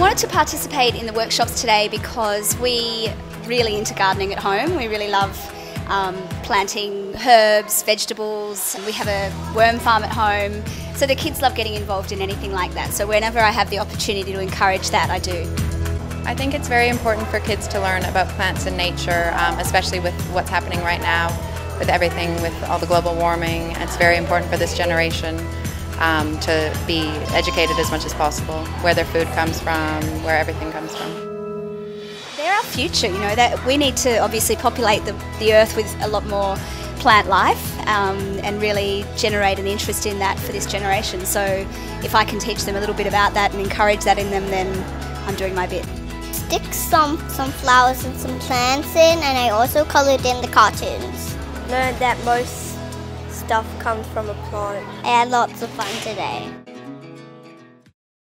wanted to participate in the workshops today because we're really into gardening at home. We really love planting herbs, vegetables. We have a worm farm at home. So the kids love getting involved in anything like that. So whenever I have the opportunity to encourage that, I do. I think it's very important for kids to learn about plants and nature, especially with what's happening right now, with everything, with all the global warming. It's very important for this generation to be educated as much as possible, where their food comes from, where everything comes from. They're our future, you know, that we need to obviously populate the earth with a lot more plant life and really generate an interest in that for this generation. So if I can teach them a little bit about that and encourage that in them, then I'm doing my bit. Stick some flowers and some plants in, and I also coloured in the cartoons. Learned that most stuff comes from a plant. I had lots of fun today.